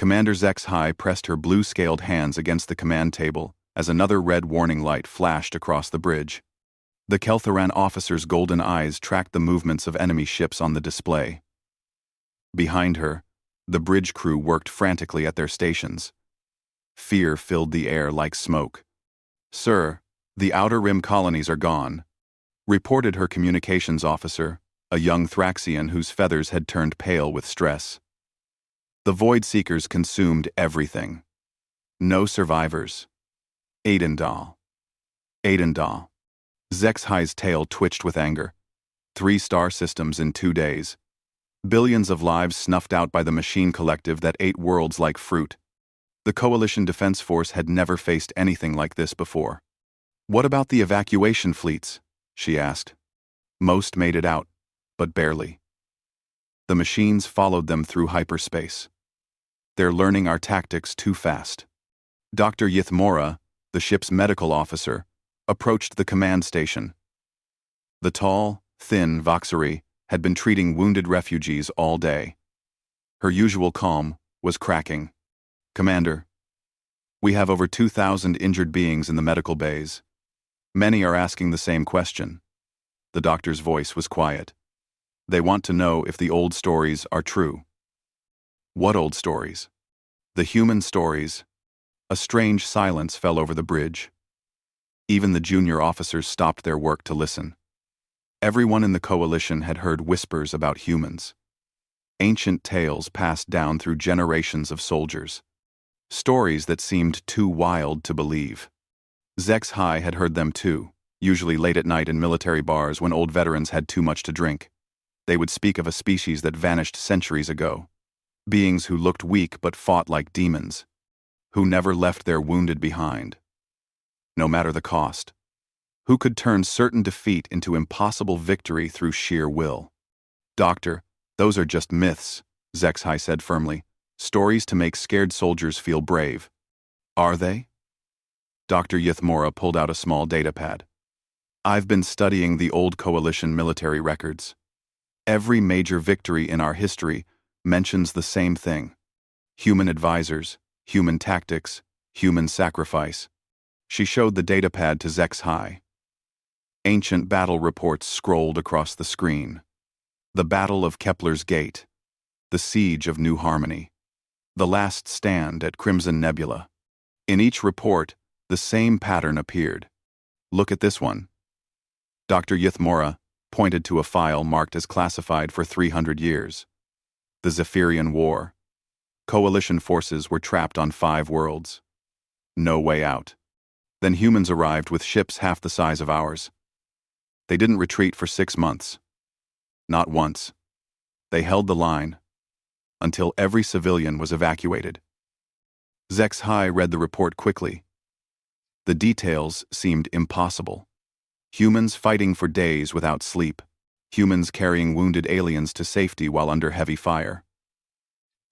Commander Zex-Hi pressed her blue-scaled hands against the command table as another red warning light flashed across the bridge. The Keltharan officer's golden eyes tracked the movements of enemy ships on the display. Behind her, the bridge crew worked frantically at their stations. Fear filled the air like smoke. "Sir, the Outer Rim colonies are gone," reported her communications officer, a young Thraxian whose feathers had turned pale with stress. "The Void Seekers consumed everything. No survivors. Aidendal. Aidendal." Zex-Hi's tail twitched with anger. 3 star systems in 2 days. Billions of lives snuffed out by the machine collective that ate worlds like fruit. The Coalition Defense Force had never faced anything like this before. "What about the evacuation fleets?" she asked. "Most made it out, but barely. The machines followed them through hyperspace. They're learning our tactics too fast." Dr. Yithmora, the ship's medical officer, approached the command station. The tall, thin Voxery had been treating wounded refugees all day. Her usual calm was cracking. "Commander, we have over 2,000 injured beings in the medical bays. Many are asking the same question." The doctor's voice was quiet. "They want to know if the old stories are true." "What old stories?" "The human stories." A strange silence fell over the bridge. Even the junior officers stopped their work to listen. Everyone in the Coalition had heard whispers about humans. Ancient tales passed down through generations of soldiers. Stories that seemed too wild to believe. Zex-Hi had heard them too, usually late at night in military bars when old veterans had too much to drink. They would speak of a species that vanished centuries ago. Beings who looked weak but fought like demons. Who never left their wounded behind. No matter the cost. Who could turn certain defeat into impossible victory through sheer will. "Doctor, those are just myths," Zex-Hi said firmly. "Stories to make scared soldiers feel brave." "Are they?" Dr. Yithmora pulled out a small datapad. "I've been studying the old Coalition military records. Every major victory in our history mentions the same thing. Human advisors, human tactics, human sacrifice." She showed the datapad to Zex-Hi. Ancient battle reports scrolled across the screen. The Battle of Kepler's Gate. The Siege of New Harmony. The Last Stand at Crimson Nebula. In each report, the same pattern appeared. "Look at this one." Dr. Yithmora pointed to a file marked as classified for 300 years. The Zephyrian War. Coalition forces were trapped on 5 worlds. No way out. Then humans arrived with ships half the size of ours. They didn't retreat for 6 months. Not once. They held the line. Until every civilian was evacuated. Zex-Hi read the report quickly. The details seemed impossible. Humans fighting for days without sleep. Humans carrying wounded aliens to safety while under heavy fire.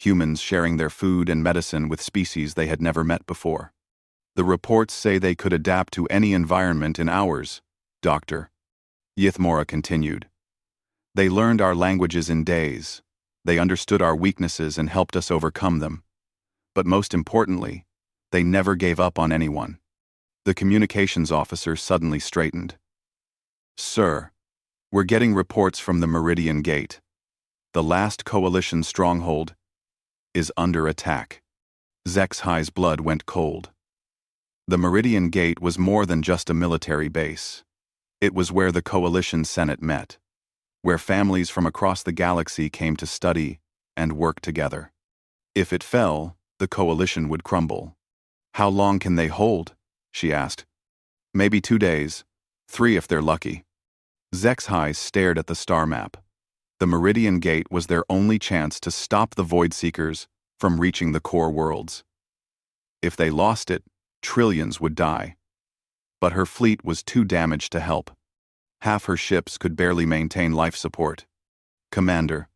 Humans sharing their food and medicine with species they had never met before. "The reports say they could adapt to any environment in hours, Doctor," Yithmora continued. "They learned our languages in days. They understood our weaknesses and helped us overcome them. But most importantly, they never gave up on anyone." The communications officer suddenly straightened. "Sir, we're getting reports from the Meridian Gate. The last Coalition stronghold is under attack." Zex-Hi's blood went cold. The Meridian Gate was more than just a military base. It was where the Coalition Senate met, where families from across the galaxy came to study and work together. If it fell, the Coalition would crumble. "How long can they hold?" she asked. "Maybe 2 days, 3 if they're lucky." Zex-Hi stared at the star map. The Meridian Gate was their only chance to stop the Void Seekers from reaching the core worlds. If they lost it, trillions would die. But her fleet was too damaged to help. Half her ships could barely maintain life support. "Commander,"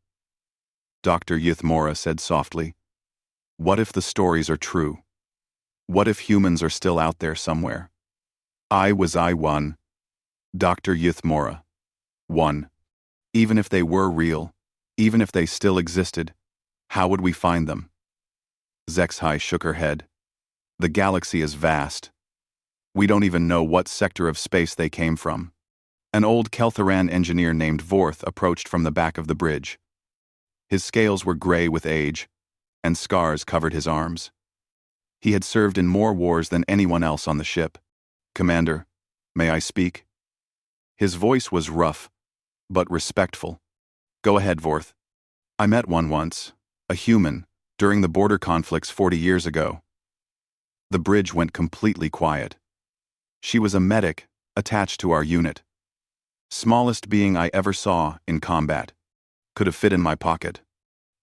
Dr. Yithmora said softly, "what if the stories are true? What if humans are still out there somewhere?" I won. Dr. Yithmora. One. Even if they were real, even if they still existed, how would we find them? Zexhai shook her head. The galaxy is vast. We don't even know what sector of space they came from. An old Keltharan engineer named Vorth approached from the back of the bridge. His scales were gray with age, and scars covered his arms. He had served in more wars than anyone else on the ship. "Commander, may I speak?" His voice was rough, but respectful. "Go ahead, Vorth. I met one once, a human, during the border conflicts 40 years ago." The bridge went completely quiet. She was a medic attached to our unit. Smallest being I ever saw in combat. Could have fit in my pocket.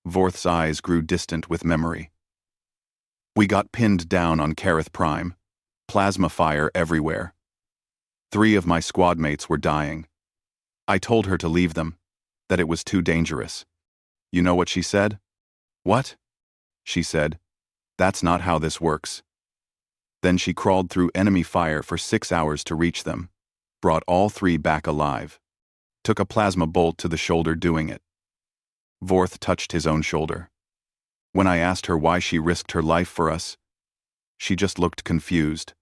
Vorth's eyes grew distant with memory. "We got pinned down on Kareth Prime. Plasma fire everywhere. 3 of my squad mates were dying. I told her to leave them, that it was too dangerous. You know what she said?" "What?" She said, "That's not how this works." Then she crawled through enemy fire for 6 hours to reach them, brought all 3 back alive. Took a plasma bolt to the shoulder doing it. Vorth touched his own shoulder. When I asked her why she risked her life for us, she just looked confused.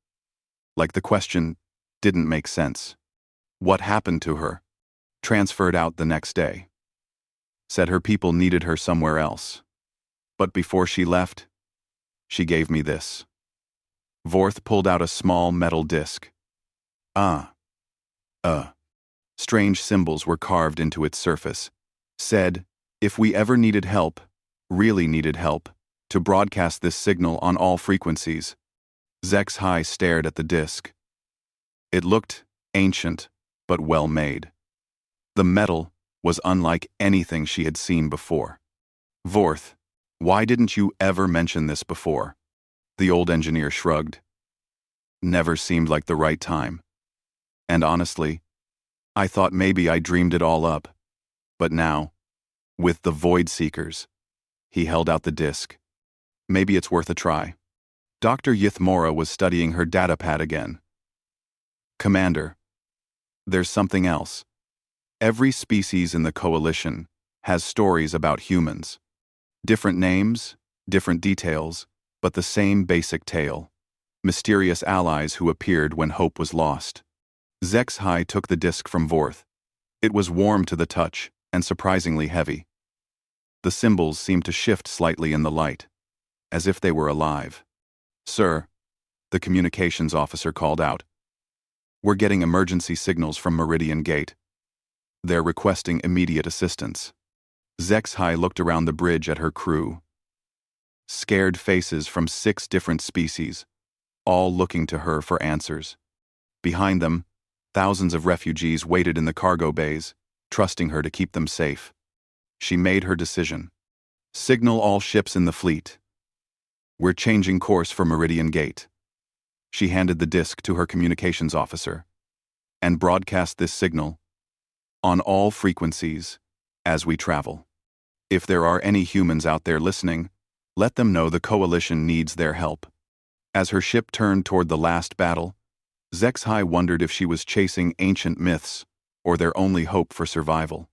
Like the question didn't make sense. What happened to her? Transferred out the next day. Said her people needed her somewhere else. But before she left, she gave me this. Vorth pulled out a small metal disc. Strange symbols were carved into its surface. Said, if we ever needed help, really needed help, to broadcast this signal on all frequencies. Zexhai stared at the disc. It looked ancient, but well made. The metal was unlike anything she had seen before. "Vorth, why didn't you ever mention this before?" The old engineer shrugged. "Never seemed like the right time. And honestly, I thought maybe I dreamed it all up. But now, with the Void Seekers," he held out the disc. "Maybe it's worth a try." Dr. Yithmora was studying her datapad again. "Commander, there's something else. Every species in the Coalition has stories about humans. Different names, different details, but the same basic tale. Mysterious allies who appeared when hope was lost." Zexhai took the disc from Vorth. It was warm to the touch and surprisingly heavy. The symbols seemed to shift slightly in the light, as if they were alive. "Sir," the communications officer called out. "We're getting emergency signals from Meridian Gate. They're requesting immediate assistance." Zexhai looked around the bridge at her crew. Scared faces from 6 different species, all looking to her for answers. Behind them, thousands of refugees waited in the cargo bays, trusting her to keep them safe. She made her decision. "Signal all ships in the fleet. We're changing course for Meridian Gate." She handed the disc to her communications officer. "And broadcast this signal on all frequencies as we travel. If there are any humans out there listening, let them know the Coalition needs their help." As her ship turned toward the last battle, Zexhai wondered if she was chasing ancient myths or their only hope for survival.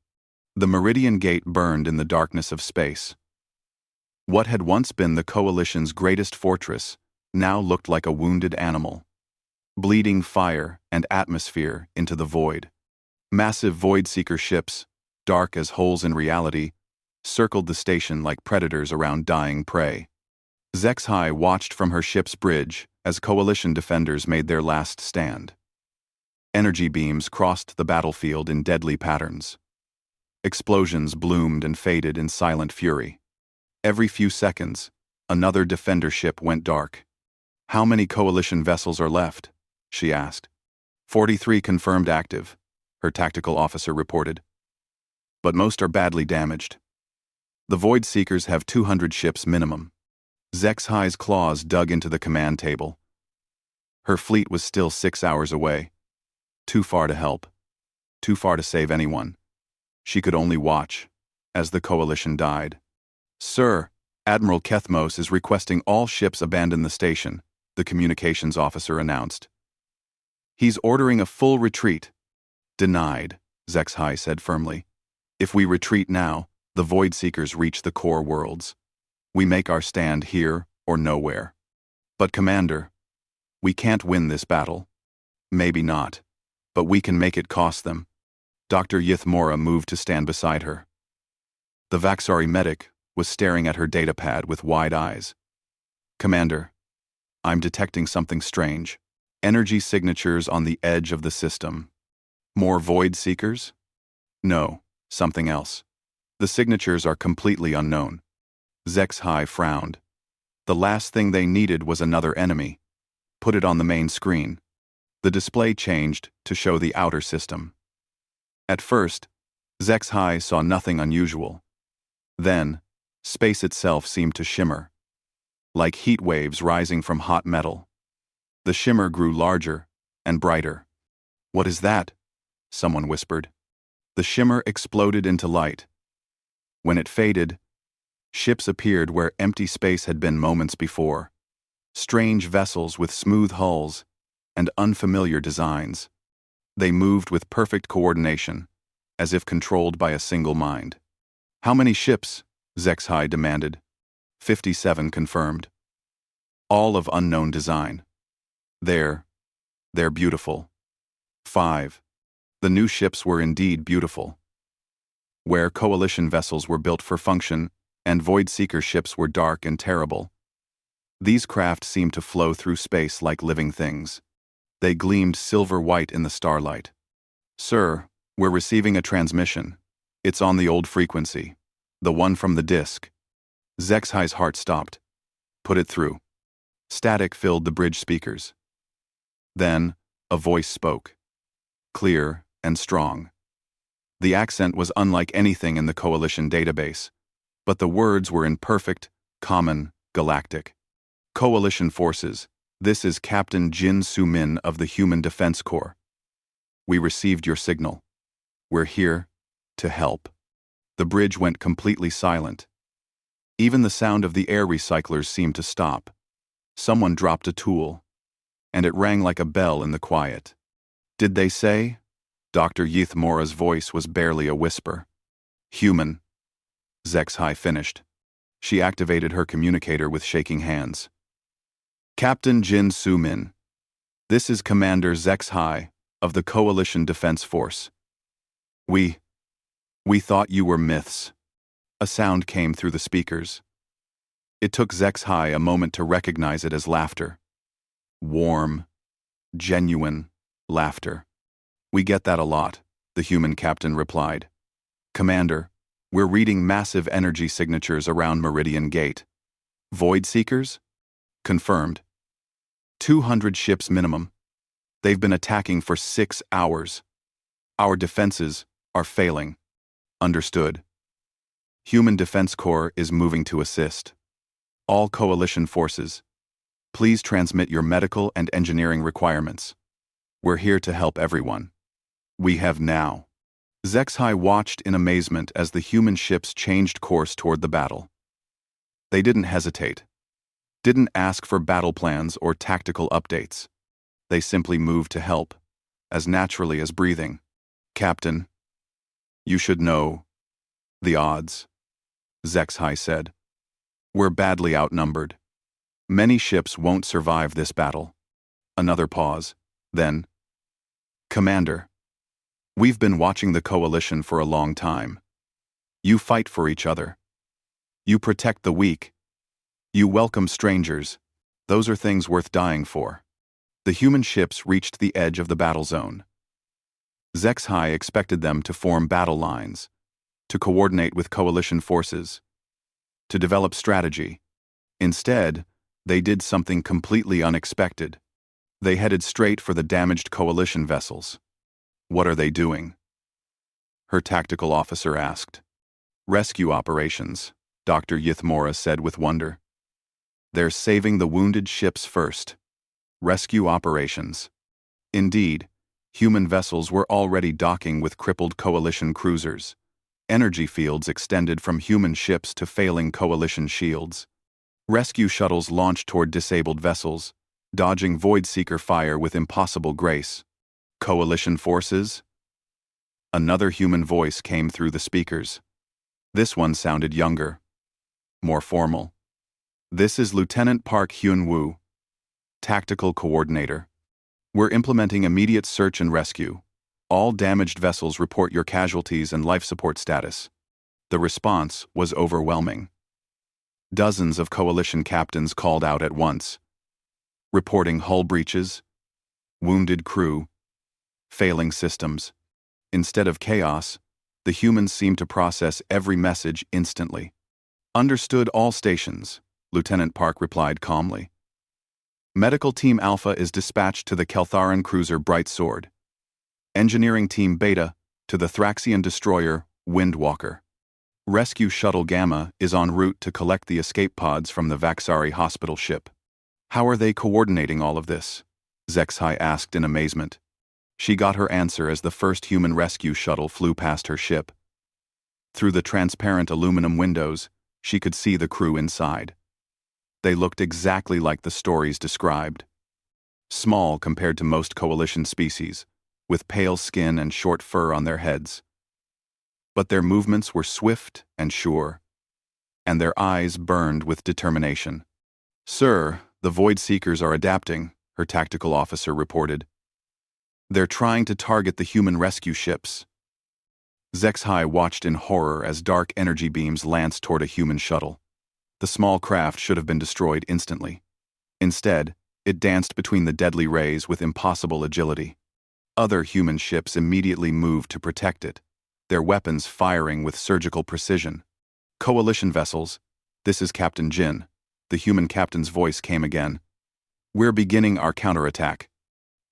The Meridian Gate burned in the darkness of space. What had once been the Coalition's greatest fortress now looked like a wounded animal. Bleeding fire and atmosphere into the void. Massive Void-Seeker ships, dark as holes in reality, circled the station like predators around dying prey. Zexhai watched from her ship's bridge as Coalition defenders made their last stand. Energy beams crossed the battlefield in deadly patterns. Explosions bloomed and faded in silent fury. Every few seconds, another defender ship went dark. "How many Coalition vessels are left?" she asked. 43 confirmed active," her tactical officer reported. "But most are badly damaged. The Void Seekers have 200 ships minimum." Zexhai's claws dug into the command table. Her fleet was still 6 hours away. Too far to help. Too far to save anyone. She could only watch as the Coalition died. "Sir, Admiral Kethmos is requesting all ships abandon the station," the communications officer announced. "He's ordering a full retreat." "Denied," Zexhai said firmly. "If we retreat now, the Void Seekers reach the core worlds. We make our stand here or nowhere. But Commander, we can't win this battle. Maybe not, but we can make it cost them. Dr. Yithmora moved to stand beside her. The Vaxari medic was staring at her datapad with wide eyes. Commander, I'm detecting something strange. Energy signatures on the edge of the system. More void seekers? No, something else. The signatures are completely unknown. Zexhai frowned. The last thing they needed was another enemy. Put it on the main screen. The display changed to show the outer system. At first, Zexhai saw nothing unusual. Then, space itself seemed to shimmer, like heat waves rising from hot metal. The shimmer grew larger and brighter. What is that? Someone whispered. The shimmer exploded into light. When it faded, ships appeared where empty space had been moments before. Strange vessels with smooth hulls and unfamiliar designs. They moved with perfect coordination, as if controlled by a single mind. How many ships? Zexhai demanded. 57 confirmed. All of unknown design. They're beautiful. 5. The new ships were indeed beautiful. Where coalition vessels were built for function and void seeker ships were dark and terrible. These craft seemed to flow through space like living things. They gleamed silver-white in the starlight. Sir, we're receiving a transmission. It's on the old frequency. The one from the disk. Zexhai's heart stopped. Put it through. Static filled the bridge speakers. Then, a voice spoke. Clear and strong. The accent was unlike anything in the Coalition database, but the words were in perfect, common, galactic. Coalition forces, this is Captain Jin Su-min of the Human Defense Corps. We received your signal. We're here to help. The bridge went completely silent. Even the sound of the air recyclers seemed to stop. Someone dropped a tool, and it rang like a bell in the quiet. Did they say? Dr. Yithmora's voice was barely a whisper. Human. Zexhai finished. She activated her communicator with shaking hands. Captain Jin Su-min. This is Commander Zexhai of the Coalition Defense Force. We thought you were myths. A sound came through the speakers. It took Zexhai a moment to recognize it as laughter. Warm, genuine laughter. We get that a lot, the human captain replied. Commander, we're reading massive energy signatures around Meridian Gate. Void seekers? Confirmed. 200 ships minimum. They've been attacking for 6 hours. Our defenses are failing. Understood. Human Defense Corps is moving to assist. All coalition forces, please transmit your medical and engineering requirements. We're here to help everyone. We have now. Zexhai watched in amazement as the human ships changed course toward the battle. They didn't hesitate. Didn't ask for battle plans or tactical updates. They simply moved to help, as naturally as breathing. Captain, you should know the odds, Zexhai said. We're badly outnumbered. Many ships won't survive this battle. Another pause. Then, Commander, we've been watching the Coalition for a long time. You fight for each other. You protect the weak. You welcome strangers. Those are things worth dying for. The human ships reached the edge of the battle zone. Zexhai expected them to form battle lines, to coordinate with Coalition forces, to develop strategy. Instead, they did something completely unexpected. They headed straight for the damaged Coalition vessels. What are they doing? Her tactical officer asked. Rescue operations, Dr. Yithmora said with wonder. They're saving the wounded ships first. Rescue operations. Indeed, human vessels were already docking with crippled Coalition cruisers. Energy fields extended from human ships to failing Coalition shields. Rescue shuttles launched toward disabled vessels, dodging void seeker fire with impossible grace. Coalition forces? Another human voice came through the speakers. This one sounded younger, more formal. This is Lieutenant Park Hyun-woo, Tactical Coordinator. We're implementing immediate search and rescue. All damaged vessels report your casualties and life support status. The response was overwhelming. Dozens of coalition captains called out at once, reporting hull breaches, wounded crew, failing systems. Instead of chaos, the humans seemed to process every message instantly. Understood, all stations, Lieutenant Park replied calmly. Medical Team Alpha is dispatched to the Keltharan cruiser Bright Sword. Engineering Team Beta to the Thraxian destroyer Windwalker. Rescue Shuttle Gamma is en route to collect the escape pods from the Vaxari hospital ship. How are they coordinating all of this? Zexhai asked in amazement. She got her answer as the first human rescue shuttle flew past her ship. Through the transparent aluminum windows, she could see the crew inside. They looked exactly like the stories described. Small compared to most coalition species, with pale skin and short fur on their heads. But their movements were swift and sure, and their eyes burned with determination. "Sir, the Void Seekers are adapting," her tactical officer reported. "They're trying to target the human rescue ships." Zexhai watched in horror as dark energy beams lanced toward a human shuttle. The small craft should have been destroyed instantly. Instead, it danced between the deadly rays with impossible agility. Other human ships immediately moved to protect it, their weapons firing with surgical precision. "Coalition vessels, this is Captain Jin," the human captain's voice came again. "We're beginning our counterattack.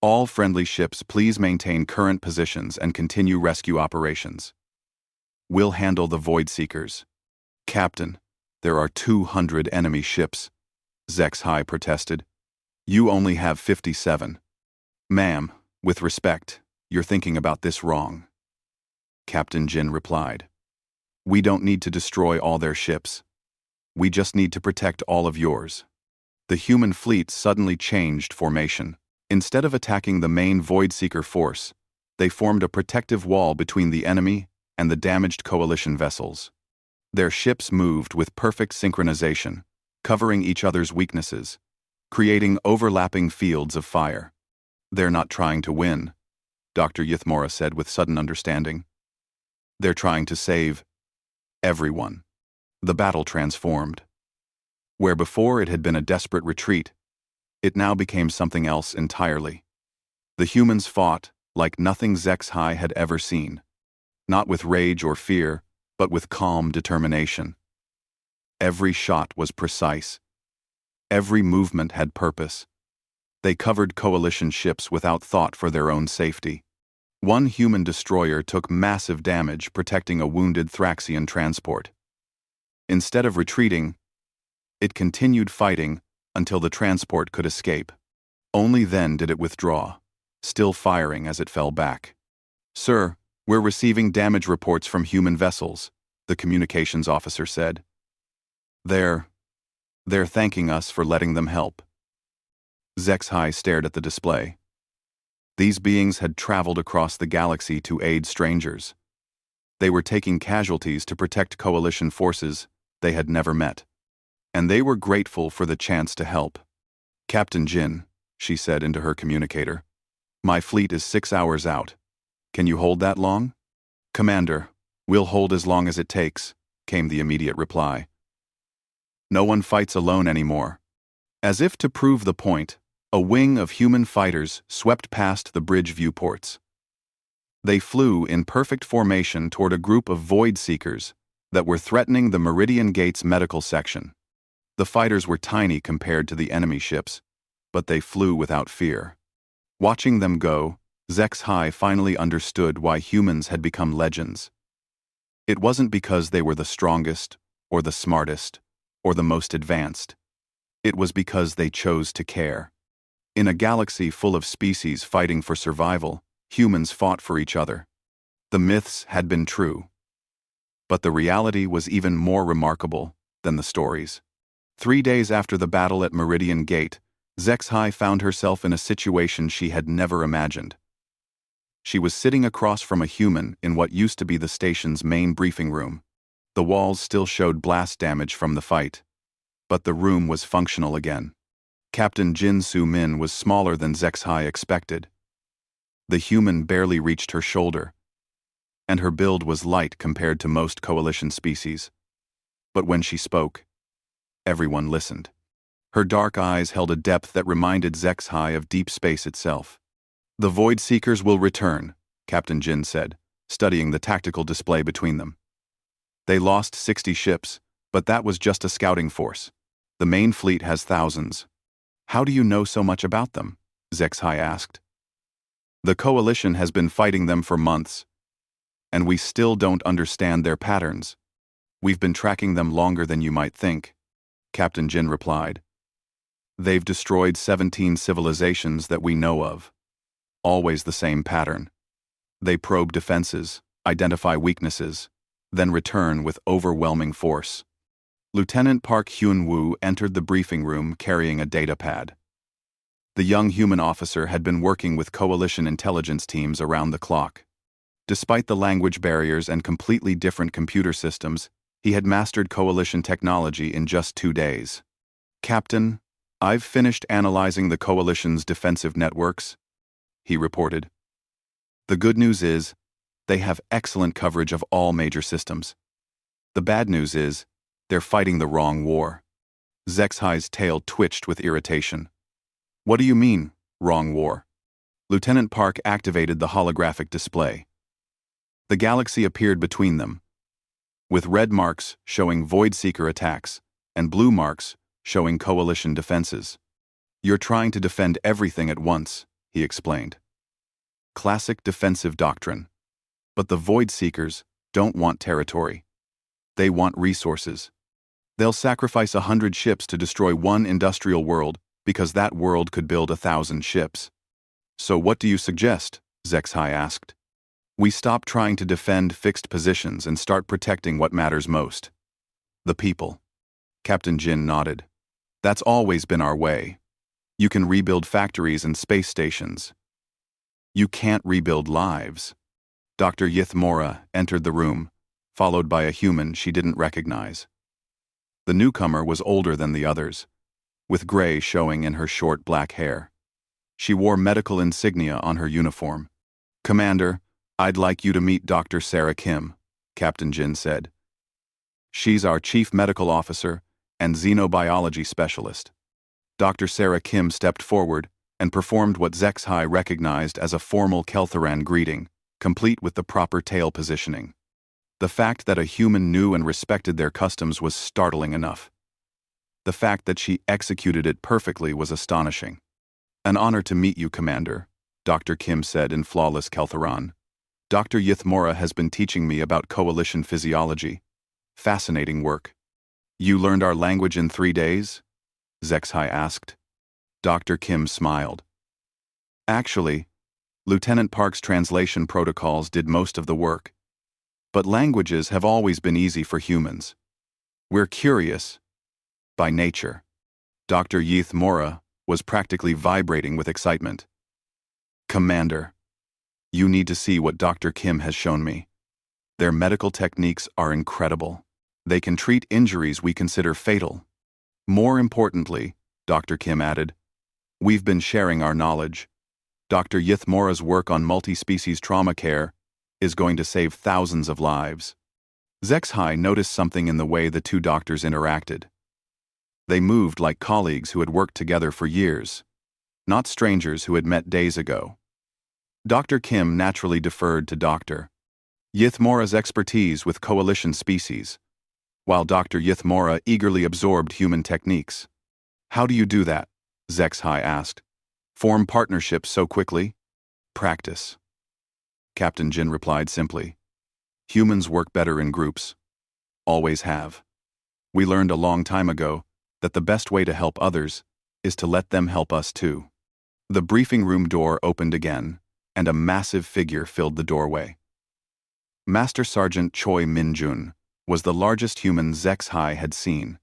All friendly ships, please maintain current positions and continue rescue operations. We'll handle the Void Seekers." "Captain, there are 200 enemy ships," Zexhai protested. "You only have 57. "Ma'am, with respect, you're thinking about this wrong," Captain Jin replied. "We don't need to destroy all their ships. We just need to protect all of yours." The human fleet suddenly changed formation. Instead of attacking the main Void Seeker force, they formed a protective wall between the enemy and the damaged coalition vessels. Their ships moved with perfect synchronization, covering each other's weaknesses, creating overlapping fields of fire. "They're not trying to win," Dr. Yithmora said with sudden understanding. "They're trying to save everyone." The battle transformed. Where before it had been a desperate retreat, it now became something else entirely. The humans fought like nothing Zexhai had ever seen, not with rage or fear, but with calm determination. Every shot was precise. Every movement had purpose. They covered coalition ships without thought for their own safety. One human destroyer took massive damage protecting a wounded Thraxian transport. Instead of retreating, it continued fighting until the transport could escape. Only then did it withdraw, still firing as it fell back. "Sir, we're receiving damage reports from human vessels," the communications officer said. They're thanking us for letting them help." Zexhai stared at the display. These beings had traveled across the galaxy to aid strangers. They were taking casualties to protect coalition forces they had never met. And they were grateful for the chance to help. "Captain Jin," she said into her communicator, "my fleet is 6 hours out. Can you hold that long?" "Commander, we'll hold as long as it takes," came the immediate reply. "No one fights alone anymore." As if to prove the point, a wing of human fighters swept past the bridge viewports. They flew in perfect formation toward a group of Void Seekers that were threatening the Meridian Gate's medical section. The fighters were tiny compared to the enemy ships, but they flew without fear. Watching them go, Zexhai finally understood why humans had become legends. It wasn't because they were the strongest, or the smartest, or the most advanced. It was because they chose to care. In a galaxy full of species fighting for survival, humans fought for each other. The myths had been true. But the reality was even more remarkable than the stories. 3 days after the battle at Meridian Gate, Zexhai found herself in a situation she had never imagined. She was sitting across from a human in what used to be the station's main briefing room. The walls still showed blast damage from the fight. But the room was functional again. Captain Jin Su Min was smaller than Zexhai expected. The human barely reached her shoulder, and her build was light compared to most coalition species. But when she spoke, everyone listened. Her dark eyes held a depth that reminded Zexhai of deep space itself. "The Void Seekers will return," Captain Jin said, studying the tactical display between them. "They lost 60 ships, but that was just a scouting force. The main fleet has thousands." "How do you know so much about them?" Zexhai asked. "The coalition has been fighting them for months, and we still don't understand their patterns. We've been tracking them longer than you might think," Captain Jin replied. "They've destroyed 17 civilizations that we know of. Always the same pattern. They probe defenses, identify weaknesses, then return with overwhelming force." Lieutenant Park Hyun-woo entered the briefing room carrying a datapad. The young human officer had been working with coalition intelligence teams around the clock. Despite the language barriers and completely different computer systems, he had mastered coalition technology in just 2 days. "Captain, I've finished analyzing the coalition's defensive networks," he reported. "The good news is, they have excellent coverage of all major systems. The bad news is, they're fighting the wrong war." Zexhai's tail twitched with irritation. "What do you mean, wrong war?" Lieutenant Park activated the holographic display. The galaxy appeared between them, with red marks showing Void Seeker attacks and blue marks showing coalition defenses. "You're trying to defend everything at once," he explained. "Classic defensive doctrine. But the Void Seekers don't want territory. They want resources. They'll sacrifice 100 ships to destroy one industrial world because that world could build 1,000 ships." "So what do you suggest?" Zexhai asked. "We stop trying to defend fixed positions and start protecting what matters most. The people." Captain Jin nodded. "That's always been our way. You can rebuild factories and space stations. You can't rebuild lives." Dr. Yithmora entered the room, followed by a human she didn't recognize. The newcomer was older than the others, with gray showing in her short black hair. She wore medical insignia on her uniform. "Commander, I'd like you to meet Dr. Sarah Kim," Captain Jin said. "She's our chief medical officer and xenobiology specialist." Dr. Sarah Kim stepped forward and performed what Zexhai recognized as a formal Keltharan greeting, complete with the proper tail positioning. The fact that a human knew and respected their customs was startling enough. The fact that she executed it perfectly was astonishing. "An honor to meet you, Commander," Dr. Kim said in flawless Keltharan. "Dr. Yithmora has been teaching me about coalition physiology. Fascinating work." "You learned our language in 3 days?" Zexhai asked. Dr. Kim smiled. "Actually, Lieutenant Park's translation protocols did most of the work. But languages have always been easy for humans. We're curious, by nature." Dr. Yithmora was practically vibrating with excitement. "Commander, you need to see what Dr. Kim has shown me. Their medical techniques are incredible. They can treat injuries we consider fatal. More importantly," Dr. Kim added, "we've been sharing our knowledge. Dr. Yithmora's work on multi-species trauma care is going to save thousands of lives." Zexhai noticed something in the way the two doctors interacted. They moved like colleagues who had worked together for years, not strangers who had met days ago. Dr. Kim naturally deferred to Dr. Yithmora's expertise with coalition species, while Dr. Yithmora eagerly absorbed human techniques. "How do you do that?" Zexhai asked. "Form partnerships so quickly?" "Practice." Captain Jin replied simply. "Humans work better in groups. Always have. We learned a long time ago that the best way to help others is to let them help us too." The briefing room door opened again, and a massive figure filled the doorway. Master Sergeant Choi Min-jun was the largest human Zexhai had seen,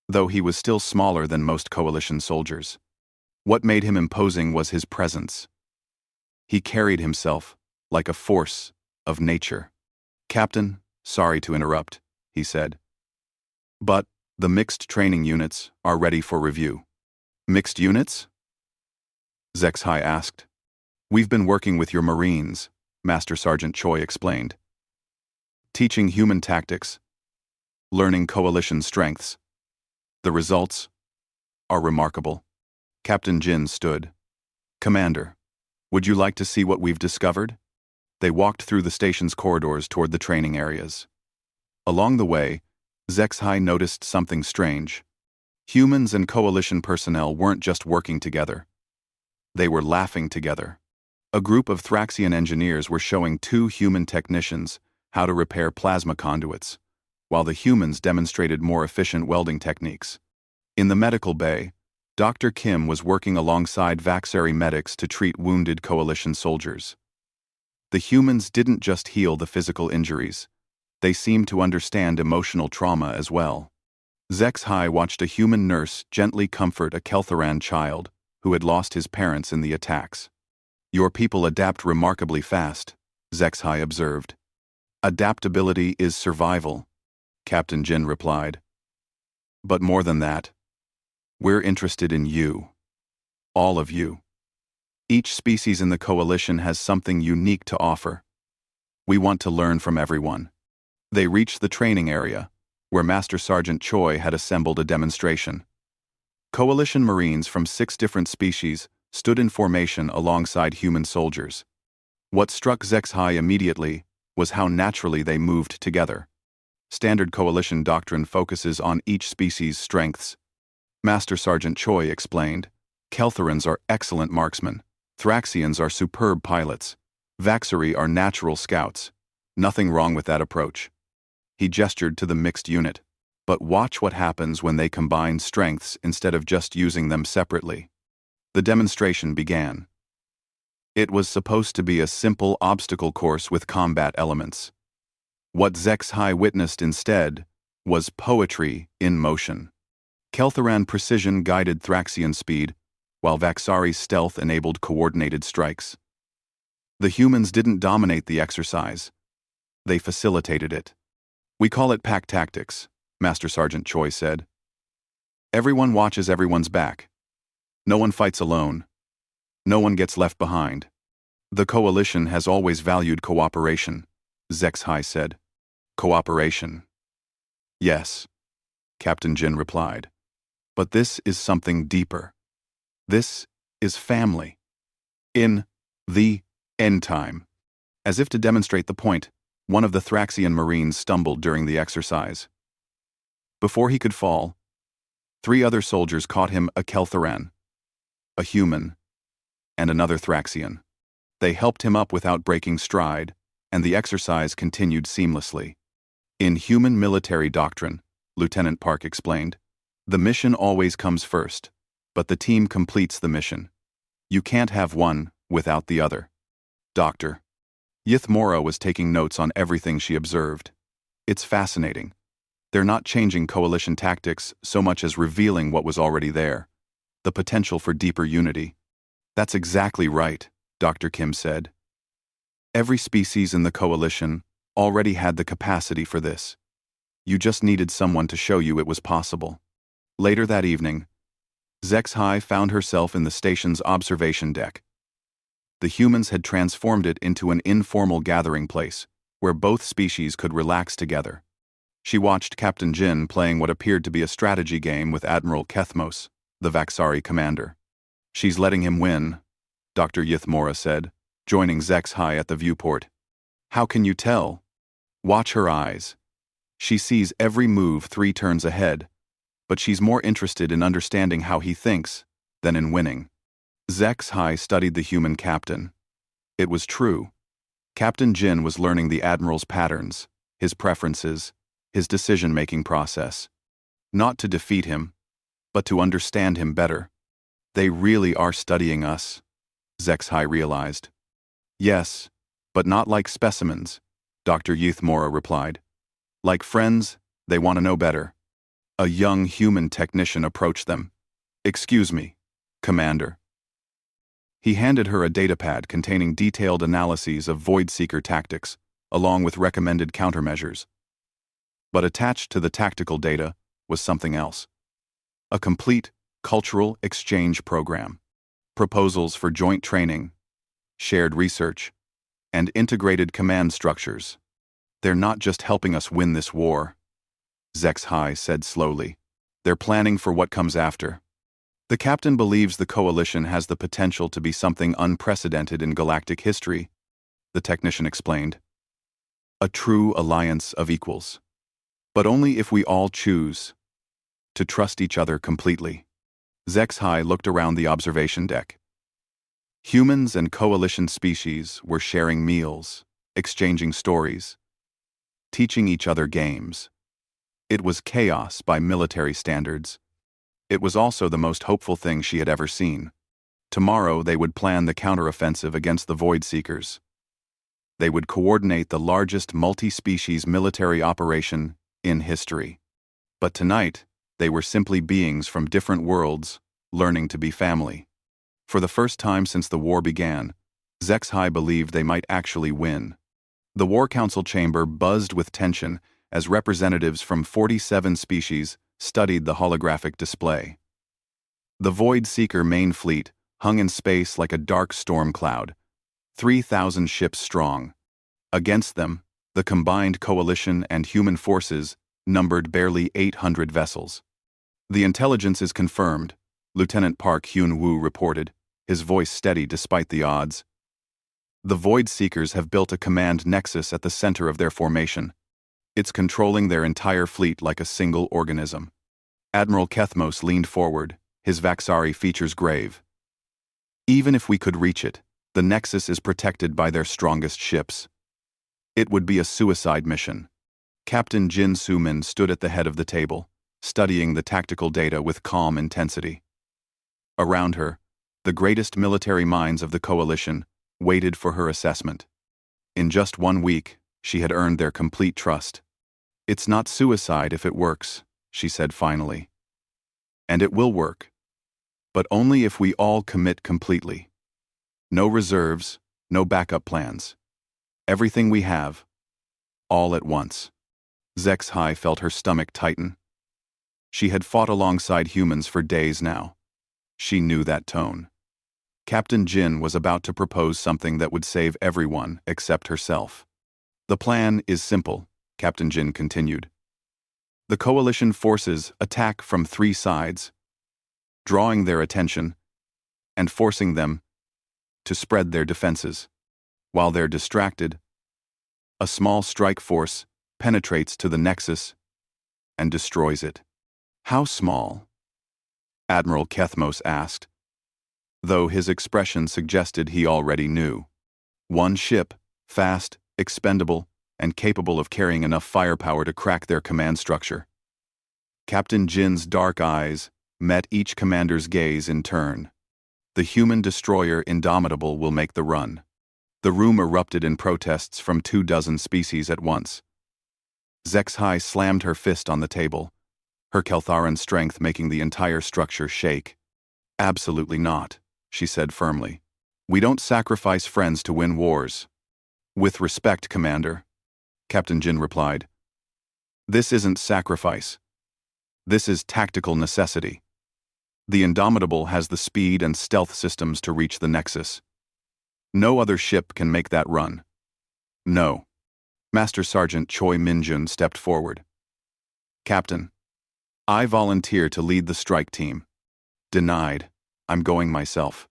though he was still smaller than most coalition soldiers. What made him imposing was his presence. He carried himself like a force of nature. "Captain, sorry to interrupt," he said. "But The mixed training units are ready for review. Mixed units? Zexhai asked. We've been working with your Marines, Master Sergeant Choi explained. Teaching human tactics, learning coalition strengths. The results are remarkable. Captain Jin stood. Commander, would you like to see what we've discovered? They walked through the station's corridors toward the training areas. Along the way, Zexhai noticed something strange. Humans and coalition personnel weren't just working together. They were laughing together. A group of Thraxian engineers were showing two human technicians how to repair plasma conduits, while the humans demonstrated more efficient welding techniques. In the medical bay, Dr. Kim was working alongside Vaxari medics to treat wounded coalition soldiers. The humans didn't just heal the physical injuries. They seemed to understand emotional trauma as well. Zexhai watched a human nurse gently comfort a Keltharan child who had lost his parents in the attacks. Your people adapt remarkably fast, Zexhai observed. Adaptability is survival, Captain Jin replied. But more than that, we're interested in you. All of you. Each species in the coalition has something unique to offer. We want to learn from everyone. They reached the training area, where Master Sergeant Choi had assembled a demonstration. Coalition Marines from 6 different species stood in formation alongside human soldiers. What struck Zexhai immediately was how naturally they moved together. Standard coalition doctrine focuses on each species' strengths. Master Sergeant Choi explained, Keltharans are excellent marksmen. Thraxians are superb pilots. Vaxari are natural scouts. Nothing wrong with that approach. He gestured to the mixed unit. But watch what happens when they combine strengths instead of just using them separately. The demonstration began. It was supposed to be a simple obstacle course with combat elements. What Zexhai witnessed instead was poetry in motion. Keltharan precision guided Thraxian speed, while Vaxari's stealth enabled coordinated strikes. The humans didn't dominate the exercise. They facilitated it. We call it pack tactics, Master Sergeant Choi said. Everyone watches everyone's back. No one fights alone. No one gets left behind. The coalition has always valued cooperation, Zexhai said. Cooperation. Yes, Captain Jin replied. But this is something deeper. This is family. In the end time. As if to demonstrate the point, one of the Thraxian Marines stumbled during the exercise. Before he could fall, 3 other soldiers caught him a Keltharan, a human, and another Thraxian. They helped him up without breaking stride, and the exercise continued seamlessly. In human military doctrine, Lieutenant Park explained, the mission always comes first, but the team completes the mission. You can't have one without the other. Dr. Yithmora was taking notes on everything she observed. It's fascinating. They're not changing coalition tactics so much as revealing what was already there. The potential for deeper unity. That's exactly right, Dr. Kim said. Every species in the coalition already had the capacity for this. You just needed someone to show you it was possible. Later that evening, Zexhai found herself in the station's observation deck. The humans had transformed it into an informal gathering place, where both species could relax together. She watched Captain Jin playing what appeared to be a strategy game with Admiral Kethmos, the Vaxari commander. She's letting him win, Dr. Yithmora said, joining Zexhai at the viewport. How can you tell? Watch her eyes. She sees every move 3 turns ahead, but she's more interested in understanding how he thinks than in winning. Zexhai studied the human captain. It was true. Captain Jin was learning the Admiral's patterns, his preferences, his decision-making process. Not to defeat him, but to understand him better. They really are studying us, Zexhai realized. Yes, but not like specimens, Dr. Yithmora replied. Like friends, they want to know better. A young human technician approached them. Excuse me, Commander. He handed her a datapad containing detailed analyses of Void-Seeker tactics, along with recommended countermeasures. But attached to the tactical data was something else. A complete cultural exchange program. Proposals for joint training, shared research, and integrated command structures. They're not just helping us win this war, HFY said slowly. They're planning for what comes after. The captain believes the coalition has the potential to be something unprecedented in galactic history, the technician explained. A true alliance of equals. But only if we all choose to trust each other completely. HFY looked around the observation deck. Humans and coalition species were sharing meals, exchanging stories, teaching each other games. It was chaos by military standards. It was also the most hopeful thing she had ever seen. Tomorrow they would plan the counteroffensive against the Void Seekers. They would coordinate the largest multi-species military operation in history. But tonight, they were simply beings from different worlds, learning to be family. For the first time since the war began, HFY believed they might actually win. The War Council chamber buzzed with tension as representatives from 47 species studied the holographic display. The Void Seeker main fleet hung in space like a dark storm cloud, 3,000 ships strong. Against them, the combined coalition and human forces numbered barely 800 vessels. The intelligence is confirmed, Lieutenant Park Hyun-woo reported, his voice steady despite the odds. The Void Seekers have built a command nexus at the center of their formation. It's controlling their entire fleet like a single organism. Admiral Kethmos leaned forward, his Vaxari features grave. Even if we could reach it, the nexus is protected by their strongest ships. It would be a suicide mission. Captain Jin Soo-min stood at the head of the table, studying the tactical data with calm intensity. Around her, the greatest military minds of the coalition waited for her assessment. In just 1 week, she had earned their complete trust. It's not suicide if it works, she said finally. And it will work. But only if we all commit completely. No reserves, no backup plans. Everything we have, all at once. HFY felt her stomach tighten. She had fought alongside humans for days now. She knew that tone. Captain Jin was about to propose something that would save everyone except herself. The plan is simple, Captain Jin continued. The coalition forces attack from 3 sides, drawing their attention and forcing them to spread their defenses. While they're distracted, a small strike force penetrates to the nexus and destroys it. How small? Admiral Kethmos asked, though his expression suggested he already knew. 1 ship, fast, expendable, and capable of carrying enough firepower to crack their command structure. Captain Jin's dark eyes met each commander's gaze in turn. The human destroyer Indomitable will make the run. The room erupted in protests from 24 species at once. HFY slammed her fist on the table, her Keltharan strength making the entire structure shake. Absolutely not, she said firmly. We don't sacrifice friends to win wars. With respect, Commander, Captain Jin replied. This isn't sacrifice. This is tactical necessity. The Indomitable has the speed and stealth systems to reach the Nexus. No other ship can make that run. No. Master Sergeant Choi Minjun stepped forward. Captain, I volunteer to lead the strike team. Denied. I'm going myself.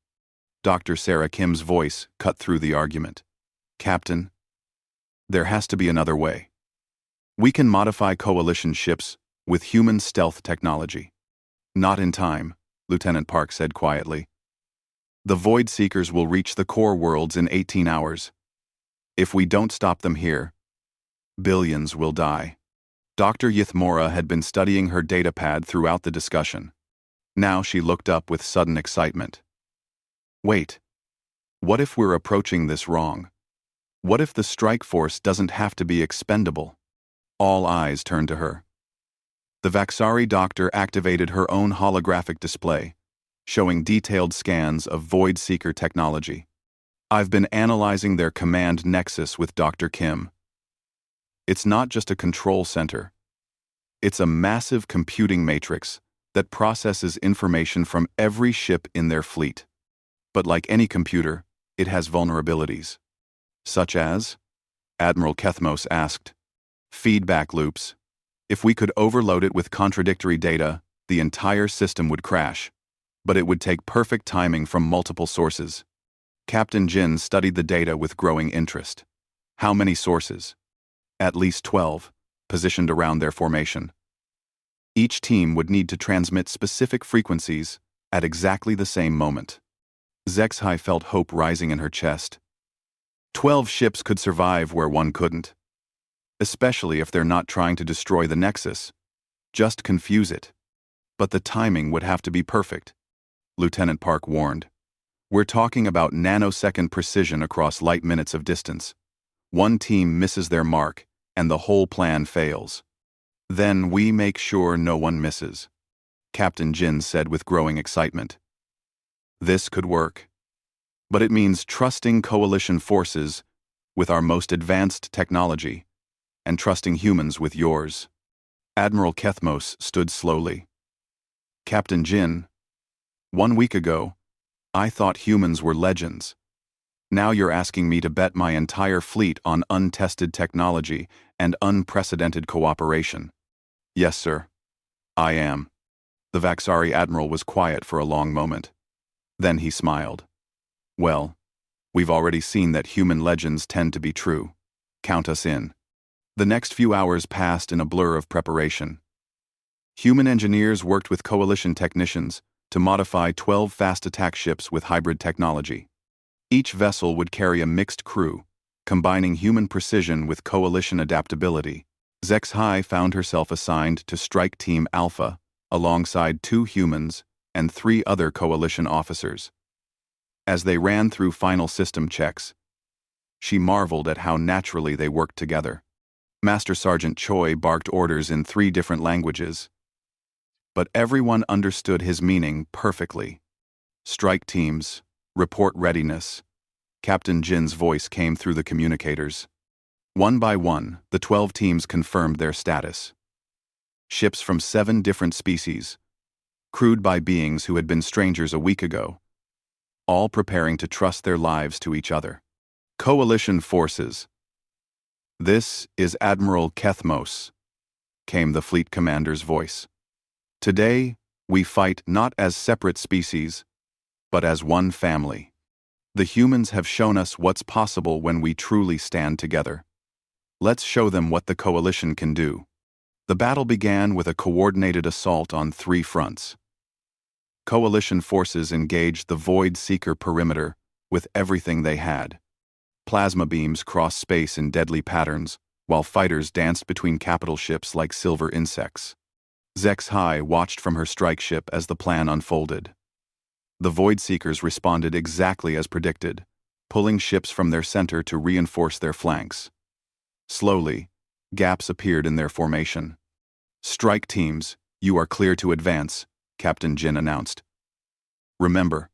Dr. Sarah Kim's voice cut through the argument. Captain, there has to be another way. We can modify coalition ships with human stealth technology. Not in time, Lieutenant Park said quietly. The Void Seekers will reach the core worlds in 18 hours. If we don't stop them here, billions will die. Dr. Yithmora had been studying her datapad throughout the discussion. Now she looked up with sudden excitement. Wait. What if we're approaching this wrong? What if the strike force doesn't have to be expendable? All eyes turned to her. The Vaxari doctor activated her own holographic display, showing detailed scans of Void Seeker technology. I've been analyzing their command nexus with Dr. Kim. It's not just a control center. It's a massive computing matrix that processes information from every ship in their fleet. But like any computer, it has vulnerabilities. Such as? Admiral Kethmos asked. Feedback loops. If we could overload it with contradictory data, the entire system would crash. But it would take perfect timing from multiple sources. Captain Jin studied the data with growing interest. How many sources? At least 12, positioned around their formation. Each team would need to transmit specific frequencies at exactly the same moment. Zexhai felt hope rising in her chest. 12 ships could survive where one couldn't. Especially if they're not trying to destroy the Nexus. Just confuse it. But the timing would have to be perfect, Lieutenant Park warned. We're talking about nanosecond precision across light minutes of distance. One team misses their mark, and the whole plan fails. Then we make sure no one misses, Captain Jin said with growing excitement. This could work. But it means trusting coalition forces with our most advanced technology, and trusting humans with yours. Admiral Kethmos stood slowly. Captain Jin, 1 week ago, I thought humans were legends. Now you're asking me to bet my entire fleet on untested technology and unprecedented cooperation. Yes, sir. I am. The Vaxari admiral was quiet for a long moment. Then he smiled. Well, we've already seen that human legends tend to be true. Count us in. The next few hours passed in a blur of preparation. Human engineers worked with coalition technicians to modify 12 fast attack ships with hybrid technology. Each vessel would carry a mixed crew, combining human precision with coalition adaptability. Zexhai found herself assigned to Strike Team Alpha, alongside 2 humans and 3 other coalition officers. As they ran through final system checks, she marveled at how naturally they worked together. Master Sergeant Choi barked orders in 3 different languages, but everyone understood his meaning perfectly. Strike teams, report readiness. Captain Jin's voice came through the communicators. One by one, the 12 teams confirmed their status. Ships from 7 different species, crewed by beings who had been strangers a week ago, all preparing to trust their lives to each other. Coalition forces. This is Admiral Kethmos, came the fleet commander's voice. Today, we fight not as separate species, but as one family. The humans have shown us what's possible when we truly stand together. Let's show them what the coalition can do. The battle began with a coordinated assault on 3 fronts. Coalition forces engaged the Void Seeker perimeter with everything they had. Plasma beams crossed space in deadly patterns, while fighters danced between capital ships like silver insects. Zexhai watched from her strike ship as the plan unfolded. The Void Seekers responded exactly as predicted, pulling ships from their center to reinforce their flanks. Slowly, gaps appeared in their formation. Strike teams, you are clear to advance, Captain Jin announced. Remember,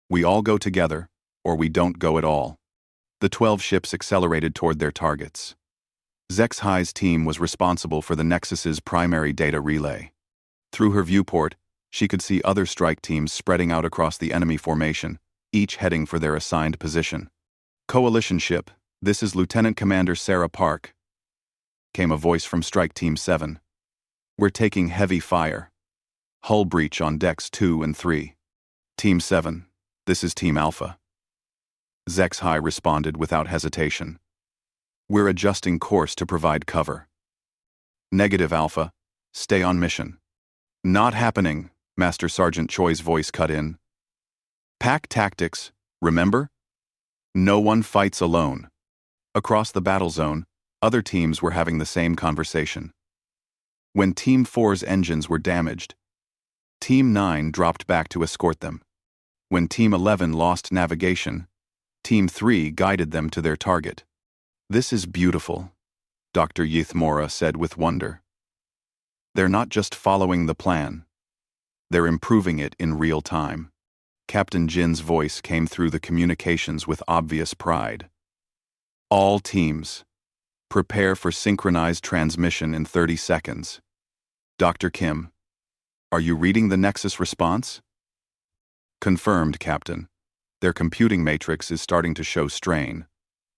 we all go together, or we don't go at all. The 12 ships accelerated toward their targets. Zexhai's team was responsible for the Nexus's primary data relay. Through her viewport, she could see other strike teams spreading out across the enemy formation, each heading for their assigned position. Coalition ship, this is Lieutenant Commander Sarah Park, came a voice from Strike Team 7. We're taking heavy fire. Hull breach on decks 2 and 3. Team 7, this is Team Alpha. Zexhai responded without hesitation. We're adjusting course to provide cover. Negative Alpha, stay on mission. Not happening, Master Sergeant Choi's voice cut in. Pack tactics, remember? No one fights alone. Across the battle zone, other teams were having the same conversation. When Team 4's engines were damaged, Team 9 dropped back to escort them. When Team 11 lost navigation, Team 3 guided them to their target. This is beautiful, Dr. Yithmora said with wonder. They're not just following the plan. They're improving it in real time. Captain Jin's voice came through the communications with obvious pride. All teams, prepare for synchronized transmission in 30 seconds. Dr. Kim, are you reading the Nexus response? Confirmed, Captain. Their computing matrix is starting to show strain.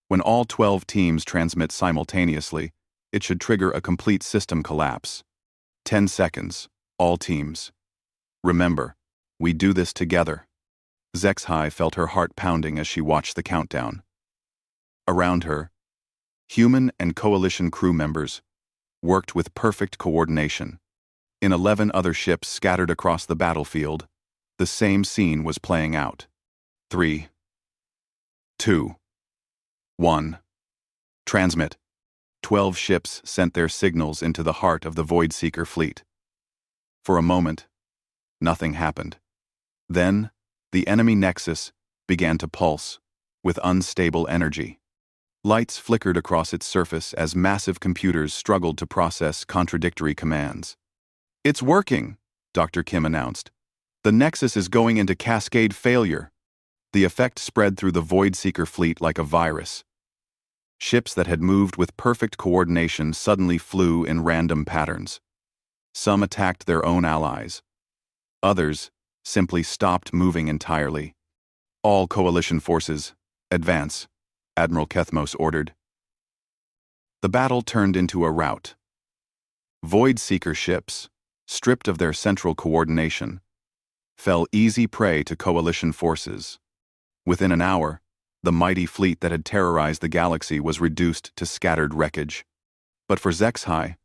When all 12 teams transmit simultaneously, it should trigger a complete system collapse. 10 seconds, all teams. Remember, we do this together. Zexhai felt her heart pounding as she watched the countdown. Around her, human and coalition crew members worked with perfect coordination. In 11 other ships scattered across the battlefield, the same scene was playing out. 3, 2, 1. Transmit. 12 ships sent their signals into the heart of the Voidseeker fleet. For a moment, nothing happened. Then, the enemy Nexus began to pulse with unstable energy. Lights flickered across its surface as massive computers struggled to process contradictory commands. "It's working," Dr. Kim announced. "The Nexus is going into cascade failure." The effect spread through the Voidseeker fleet like a virus. Ships that had moved with perfect coordination suddenly flew in random patterns. Some attacked their own allies. Others simply stopped moving entirely. "All coalition forces, advance," Admiral Kethmos ordered. The battle turned into a rout. Voidseeker ships, stripped of their central coordination, fell easy prey to coalition forces. Within an hour, the mighty fleet that had terrorized the galaxy was reduced to scattered wreckage. But for Zexhai,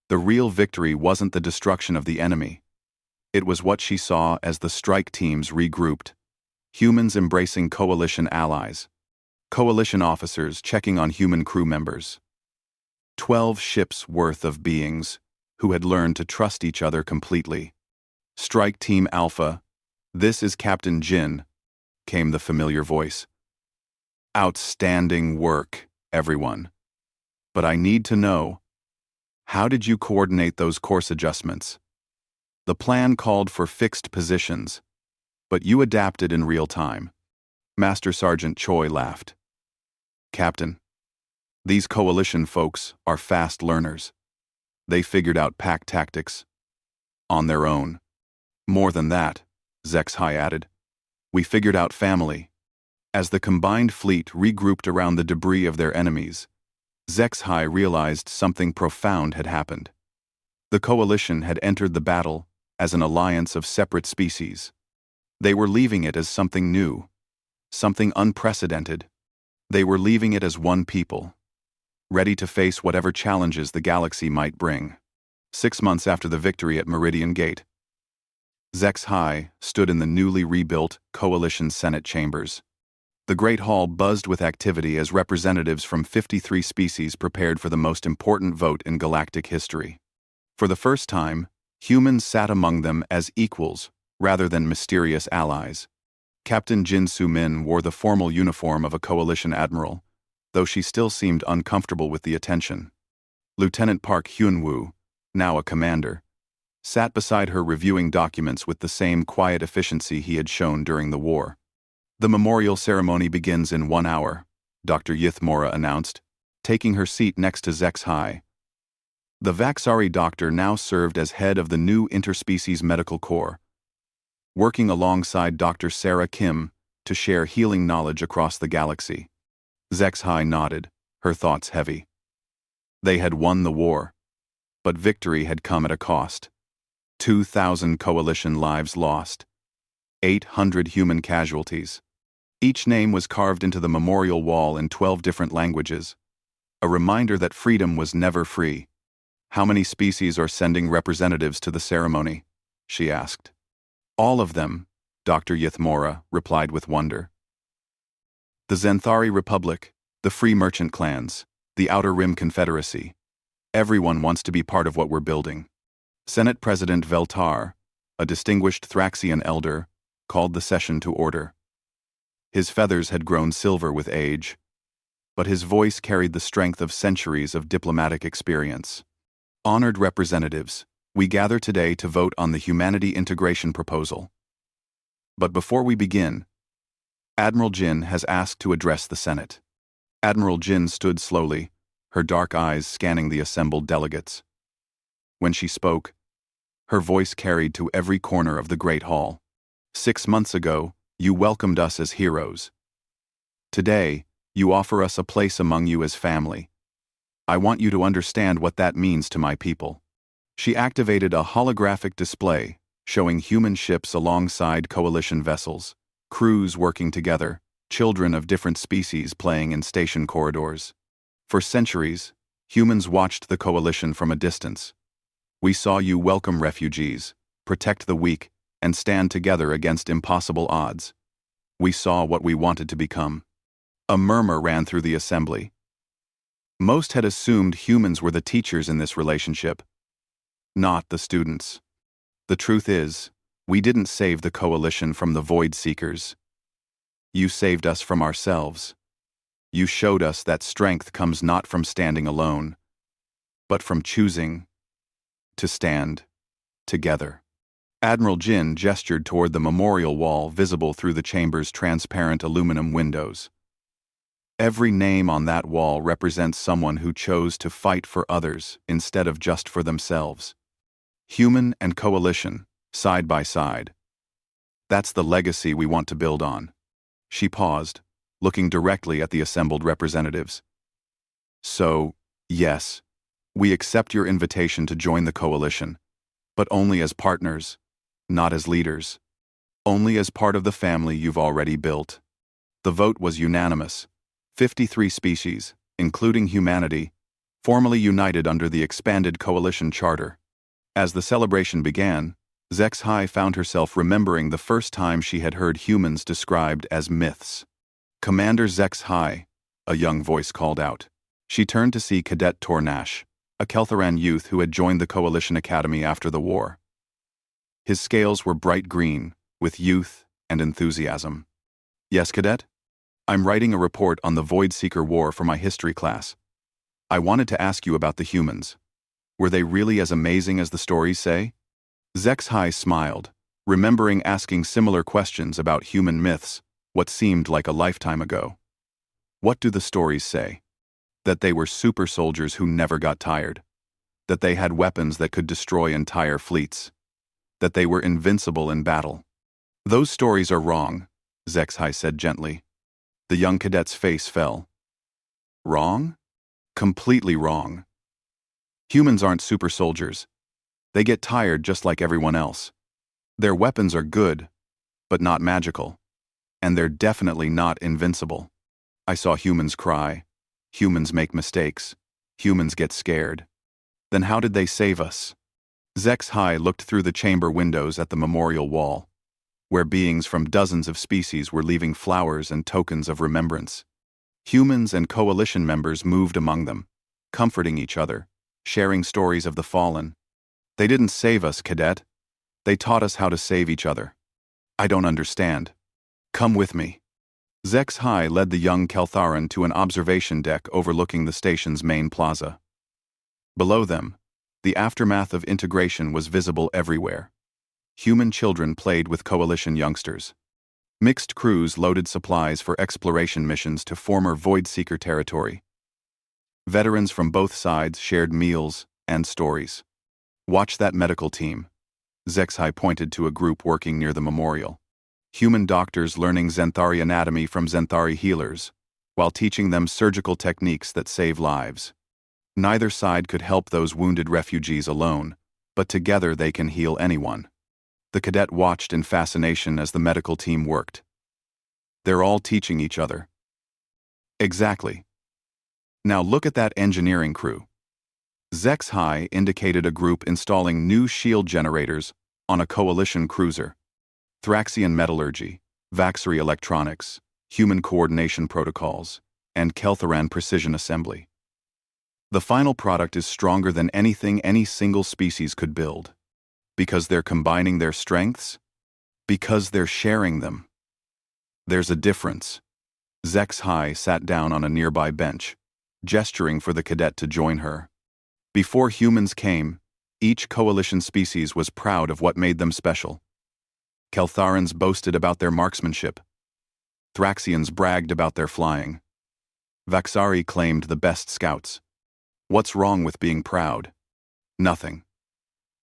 the real victory wasn't the destruction of the enemy. It was what she saw as the strike teams regrouped, humans embracing coalition allies, coalition officers checking on human crew members. 12 ships worth of beings who had learned to trust each other completely. "Strike Team Alpha, this is Captain Jin," came the familiar voice. "Outstanding work, everyone. But I need to know, how did you coordinate those course adjustments? The plan called for fixed positions, but you adapted in real time." Master Sergeant Choi laughed. "Captain, these coalition folks are fast learners. They figured out pack tactics on their own. More than that," Zexhai added, "we figured out family." As the combined fleet regrouped around the debris of their enemies, Zexhai realized something profound had happened. The coalition had entered the battle as an alliance of separate species. They were leaving it as something new, something unprecedented. They were leaving it as one people, ready to face whatever challenges the galaxy might bring. 6 months after the victory at Meridian Gate, Zexhai stood in the newly rebuilt Coalition Senate chambers. The Great Hall buzzed with activity as representatives from 53 species prepared for the most important vote in galactic history. For the first time, humans sat among them as equals rather than mysterious allies. Captain Jin Su-min wore the formal uniform of a coalition admiral, though she still seemed uncomfortable with the attention. Lieutenant Park Hyun-woo, now a commander, sat beside her reviewing documents with the same quiet efficiency he had shown during the war. "The memorial ceremony begins in 1 hour," Dr. Yithmora announced, taking her seat next to Zexhai. The Vaxari doctor now served as head of the new Interspecies Medical Corps, working alongside Dr. Sarah Kim to share healing knowledge across the galaxy. Zexhai nodded, her thoughts heavy. They had won the war, but victory had come at a cost. 2,000 coalition lives lost, 800 human casualties. Each name was carved into the memorial wall in 12 different languages, a reminder that freedom was never free. "How many species are sending representatives to the ceremony?" she asked. "All of them," Dr. Yithmora replied with wonder. "The Xanthari Republic, the Free Merchant Clans, the Outer Rim Confederacy. Everyone wants to be part of what we're building." Senate President Veltar, a distinguished Thraxian elder, called the session to order. His feathers had grown silver with age, but his voice carried the strength of centuries of diplomatic experience. "Honored representatives, we gather today to vote on the Humanity Integration Proposal. But before we begin, Admiral Jin has asked to address the Senate." Admiral Jin stood slowly, her dark eyes scanning the assembled delegates. When she spoke, Her voice carried to every corner of the great hall. 6 months ago, you welcomed us as heroes. Today, you offer us a place among you as family. I want you to understand what that means to my people. She activated a holographic display, showing human ships alongside coalition vessels, crews working together, children of different species playing in station corridors. For centuries, humans watched the coalition from a distance. We saw you welcome refugees, protect the weak, and stand together against impossible odds. We saw what we wanted to become. A murmur ran through the assembly. Most had assumed humans were the teachers in this relationship, not the students. The truth is, we didn't save the coalition from the Void Seekers. You saved us from ourselves. You showed us that strength comes not from standing alone, but from choosing to stand together. Admiral Jin gestured toward the memorial wall visible through the chamber's transparent aluminum windows. Every name on that wall represents someone who chose to fight for others instead of just for themselves. Human and coalition, side by side. That's the legacy we want to build on. She paused, looking directly at the assembled representatives. So, yes, we accept your invitation to join the coalition, but only as partners, not as leaders. Only as part of the family you've already built. The vote was unanimous. 53 species, including humanity, formally united under the expanded coalition charter. As the celebration began, HFY found herself remembering the first time she had heard humans described as myths. Commander HFY, a young voice called out. She turned to see Cadet Tornash, a Keltharan youth who had joined the Coalition Academy after the war. His scales were bright green, with youth and enthusiasm. Yes, Cadet? I'm writing a report on the Void Seeker War for my history class. I wanted to ask you about the humans. Were they really as amazing as the stories say? HFY smiled, remembering asking similar questions about human myths, what seemed like a lifetime ago. What do the stories say? That they were super soldiers who never got tired. That they had weapons that could destroy entire fleets. That they were invincible in battle. Those stories are wrong, HFY said gently. The young cadet's face fell. Wrong? Completely wrong. Humans aren't super soldiers. They get tired just like everyone else. Their weapons are good, but not magical. And they're definitely not invincible. I saw humans cry. Humans make mistakes. Humans get scared. Then how did they save us? HFY looked through the chamber windows at the memorial wall, where beings from dozens of species were leaving flowers and tokens of remembrance. Humans and coalition members moved among them, comforting each other, sharing stories of the fallen. They didn't save us, Cadet. They taught us how to save each other. I don't understand. Come with me. HFY led the young Keltharan to an observation deck overlooking the station's main plaza. Below them, the aftermath of integration was visible everywhere. Human children played with coalition youngsters. Mixed crews loaded supplies for exploration missions to former Void Seeker territory. Veterans from both sides shared meals and stories. Watch that medical team. HFY pointed to a group working near the memorial. Human doctors learning Xanthari anatomy from Xanthari healers, while teaching them surgical techniques that save lives. Neither side could help those wounded refugees alone, but together they can heal anyone. The cadet watched in fascination as the medical team worked. They're all teaching each other. Exactly. Now look at that engineering crew. HFY indicated a group installing new shield generators on a coalition cruiser. Thraxian metallurgy, Vaxari electronics, human coordination protocols, and Keltharan precision assembly. The final product is stronger than anything any single species could build. Because they're combining their strengths? Because they're sharing them. There's a difference. HFY sat down on a nearby bench, gesturing for the cadet to join her. Before humans came, each coalition species was proud of what made them special. Keltharans boasted about their marksmanship. Thraxians bragged about their flying. Vaxari claimed the best scouts. What's wrong with being proud? Nothing.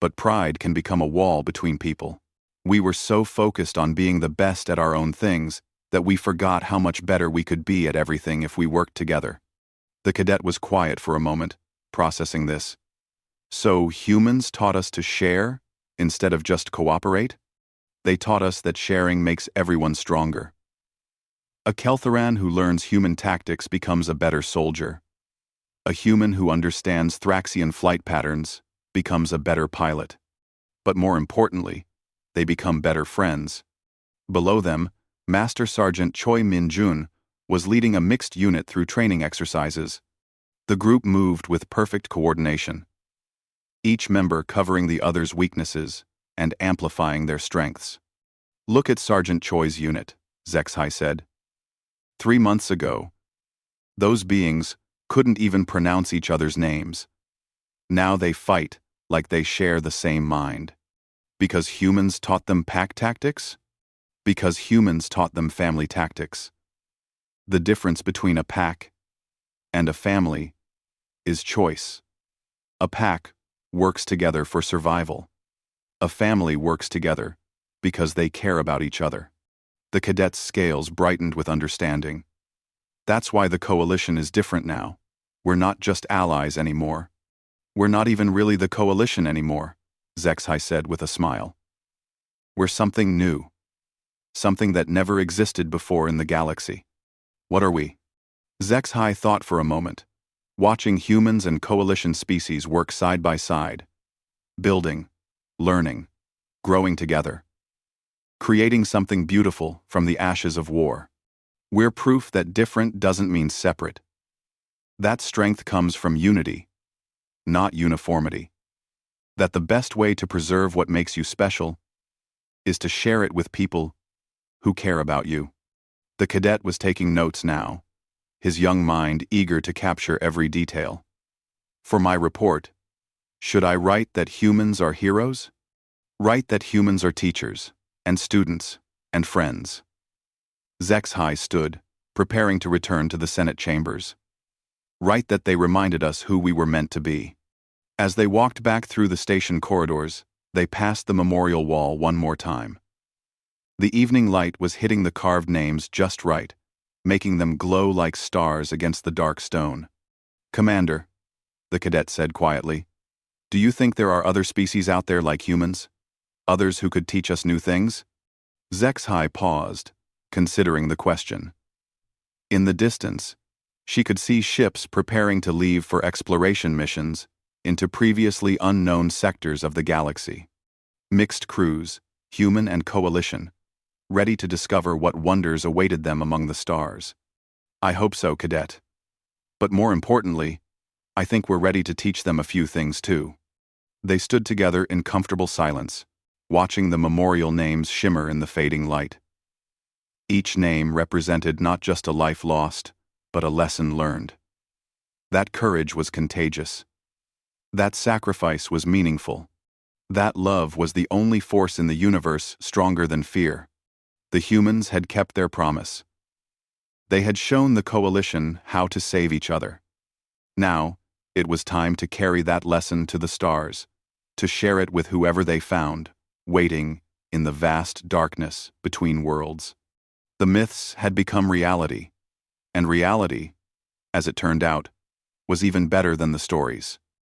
But pride can become a wall between people. We were so focused on being the best at our own things that we forgot how much better we could be at everything if we worked together. The cadet was quiet for a moment, processing this. So humans taught us to share instead of just cooperate? They taught us that sharing makes everyone stronger. A Keltharan who learns human tactics becomes a better soldier. A human who understands Thraxian flight patterns becomes a better pilot. But more importantly, they become better friends. Below them, Master Sergeant Choi Min-jun was leading a mixed unit through training exercises. The group moved with perfect coordination, each member covering the other's weaknesses and amplifying their strengths. "Look at Sergeant Choi's unit," Zexhai said. 3 months ago, those beings couldn't even pronounce each other's names. Now they fight like they share the same mind. Because humans taught them pack tactics? Because humans taught them family tactics. The difference between a pack and a family is choice. A pack works together for survival. A family works together because they care about each other. The cadet's scales brightened with understanding. That's why the coalition is different now. We're not just allies anymore. We're not even really the coalition anymore, Zexhai said with a smile. We're something new. Something that never existed before in the galaxy. What are we? Zexhai thought for a moment, watching humans and coalition species work side by side, building, learning, growing together, creating something beautiful from the ashes of war. We're proof that different doesn't mean separate. That strength comes from unity, not uniformity. That the best way to preserve what makes you special is to share it with people who care about you. The cadet was taking notes now, his young mind eager to capture every detail. For my report, should I write that humans are heroes? Write that humans are teachers, and students, and friends. Zexhai stood, preparing to return to the Senate chambers. Write that they reminded us who we were meant to be. As they walked back through the station corridors, they passed the memorial wall one more time. The evening light was hitting the carved names just right, making them glow like stars against the dark stone. "Commander," the cadet said quietly, "do you think there are other species out there like humans? Others who could teach us new things?" Zexhai paused, considering the question. In the distance, she could see ships preparing to leave for exploration missions into previously unknown sectors of the galaxy. Mixed crews, human and coalition, ready to discover what wonders awaited them among the stars. "I hope so, cadet. But more importantly, I think we're ready to teach them a few things too." They stood together in comfortable silence, watching the memorial names shimmer in the fading light. Each name represented not just a life lost, but a lesson learned. That courage was contagious. That sacrifice was meaningful. That love was the only force in the universe stronger than fear. The humans had kept their promise. They had shown the coalition how to save each other. Now, it was time to carry that lesson to the stars, to share it with whoever they found, waiting in the vast darkness between worlds. The myths had become reality, and reality, as it turned out, was even better than the stories.